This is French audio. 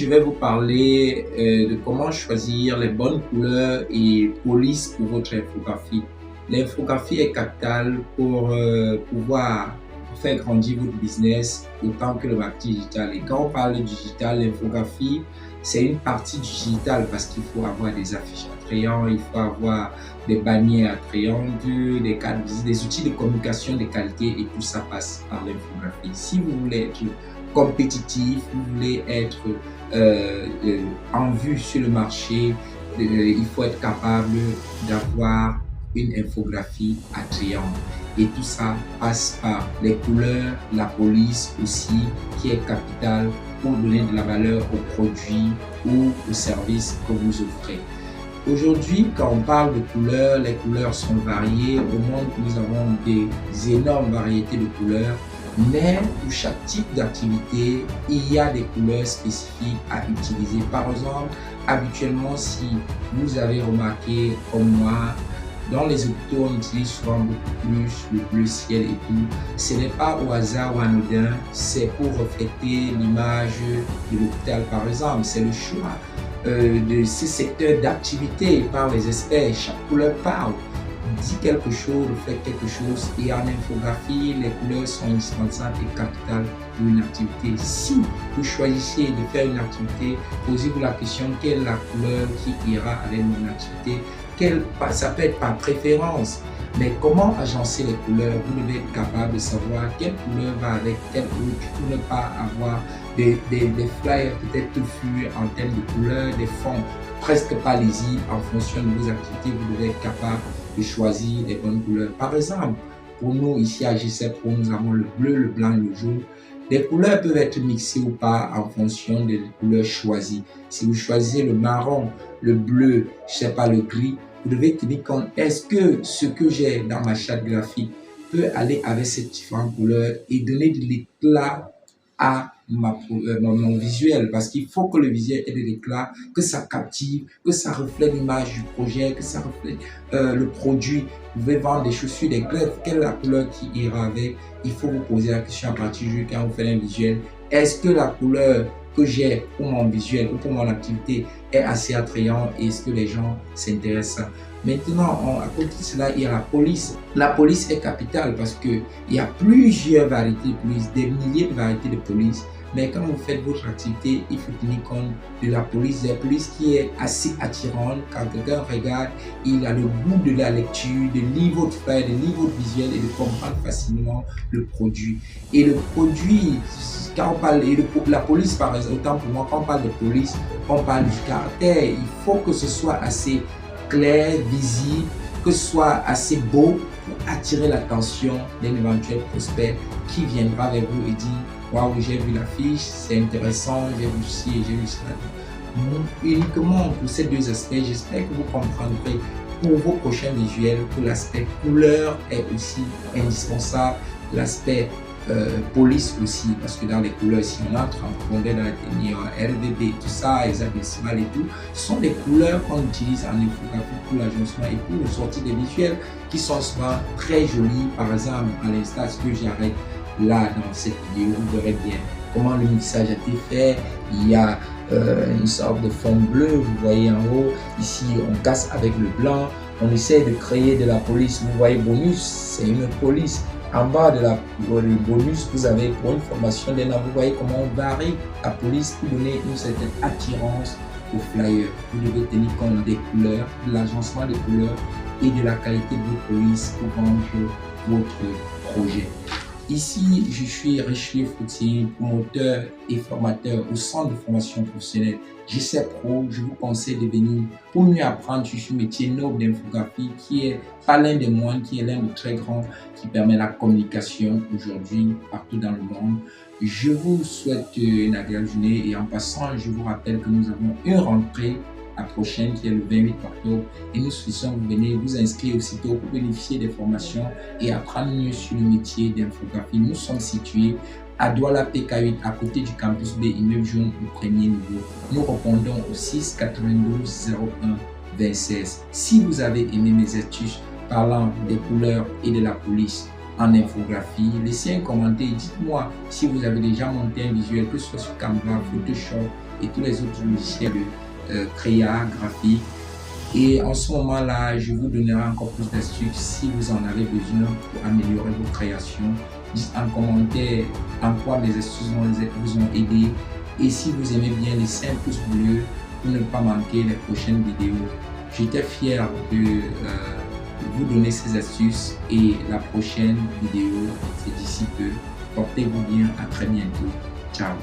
je vais vous parler de comment choisir les bonnes couleurs et polices pour votre infographie. L'infographie est capitale pour pouvoir faire grandir votre business autant que le marketing digital. Et quand on parle de digital, l'infographie, c'est une partie du digital parce qu'il faut avoir des affiches attrayantes, il faut avoir des bannières attrayantes, des cartes visites, des outils de communication de qualité et tout ça passe par l'infographie. Si vous voulez être compétitif, vous voulez être en vue sur le marché, il faut être capable d'avoir une infographie attrayante. Et tout ça passe par les couleurs, la police aussi, qui est capitale pour donner de la valeur aux produits ou aux services que vous offrez. Aujourd'hui, quand on parle de couleurs, les couleurs sont variées. Au monde, nous avons des énormes variétés de couleurs. Mais pour chaque type d'activité, il y a des couleurs spécifiques à utiliser. Par exemple, habituellement, si vous avez remarqué comme moi, dans les hôpitaux, on utilise souvent beaucoup plus le bleu ciel et tout. Ce n'est pas au hasard ou anodin, c'est pour refléter l'image de l'hôpital par exemple. C'est le choix de ces secteurs d'activité par les experts. Chaque couleur parle, dit quelque chose, reflète quelque chose, et en infographie, les couleurs sont indispensables et capitales pour une activité. Si vous choisissez de faire une activité, posez-vous la question, quelle est la couleur qui ira avec mon activité? Ça peut être par préférence, mais comment agencer les couleurs? Vous devez être capable de savoir quelle couleur va avec telle autre pour ne pas avoir des flyers peut-être touffus en termes de couleurs, des fonds presque pas lisibles en fonction de vos activités. Vous devez être capable de choisir les bonnes couleurs. Par exemple, pour nous ici à G7 Pro, nous avons le bleu, le blanc et le jaune. Les couleurs peuvent être mixées ou pas en fonction des couleurs choisies. Si vous choisissez le marron, le bleu, je sais pas, le gris, vous devez tenir compte, est-ce que ce que j'ai dans ma charte graphique peut aller avec ces différentes couleurs et donner de l'éclat à mon visuel, parce qu'il faut que le visuel ait de l'éclat, que ça captive, que ça reflète l'image du projet, que ça reflète le produit. Vous pouvez vendre des chaussures, des greffes, quelle est la couleur qui ira avec? Il faut vous poser la question à partir du quand vous faites un visuel. Est-ce que la couleur que j'ai pour mon visuel ou pour mon activité est assez attrayante et est-ce que les gens s'intéressent à ça? Maintenant, à côté de cela, il y a la police. La police est capitale parce qu'il y a plusieurs variétés de police, des milliers de variétés de police. Mais quand vous faites votre activité, il faut tenir compte de la police qui est assez attirante. Quand quelqu'un regarde, il a le goût de la lecture, de lire votre flyer, de lire votre visuel et de comprendre facilement le produit. Et le produit, quand on parle de la police, par exemple, autant pour moi, quand on parle de police, on parle du caractère. Il faut que ce soit assez clair, visible, que ce soit assez beau pour attirer l'attention d'un éventuel prospect qui viendra vers vous et dit waouh, j'ai vu l'affiche, c'est intéressant, j'ai vu ci et j'ai vu cela. Uniquement pour ces deux aspects, j'espère que vous comprendrez pour vos prochains visuels que l'aspect couleur est aussi indispensable, l'aspect police aussi, parce que dans les couleurs, si on entre en profondeur dans la technique RVB, tout ça, hexadécimal et tout, ce sont des couleurs qu'on utilise en infographie pour l'agencement et pour sortir des visuels qui sont souvent très jolis. Par exemple, à l'instant, ce que j'arrête là dans cette vidéo, vous verrez bien comment le mixage a été fait. Il y a une sorte de fond bleu, vous voyez en haut. Ici, on casse avec le blanc. On essaie de créer de la police. Vous voyez bonus, c'est une police. En bas de le bonus, vous avez pour une formation d'un an, vous voyez comment on varie la police pour donner une certaine attirance au flyer. Vous devez tenir compte des couleurs, de l'agencement des couleurs et de la qualité de votre police pour vendre votre projet. Ici, je suis Richelieu Froutier, promoteur et formateur au centre de formation professionnelle G7 Pro. Je vous conseille de venir pour mieux apprendre sur ce métier noble d'infographie qui est pas l'un des moindres, qui est l'un des très grands, qui permet la communication aujourd'hui partout dans le monde. Je vous souhaite une agréable journée et en passant, je vous rappelle que nous avons une rentrée prochaine qui est le 28 octobre et nous souhaitons que vous venez vous inscrire aussitôt pour bénéficier des formations et apprendre mieux sur le métier d'infographie. Nous sommes situés à Douala PK8 à côté du campus B, immeuble jaune au premier niveau. Nous répondons au 6 92 01 26. Si vous avez aimé mes astuces parlant des couleurs et de la police, en infographie. Laissez un commentaire, dites-moi si vous avez déjà monté un visuel, que ce soit sur Canva, Photoshop et tous les autres logiciels de créa graphique. Et en ce moment-là, je vous donnerai encore plus d'astuces si vous en avez besoin pour améliorer vos créations. Dites en commentaire en quoi mes astuces vous ont aidé. Et si vous aimez bien, laissez un pouce bleu pour ne pas manquer les prochaines vidéos. J'étais fier de vous donner ces astuces et la prochaine vidéo, c'est d'ici peu. Portez-vous bien, à très bientôt. Ciao.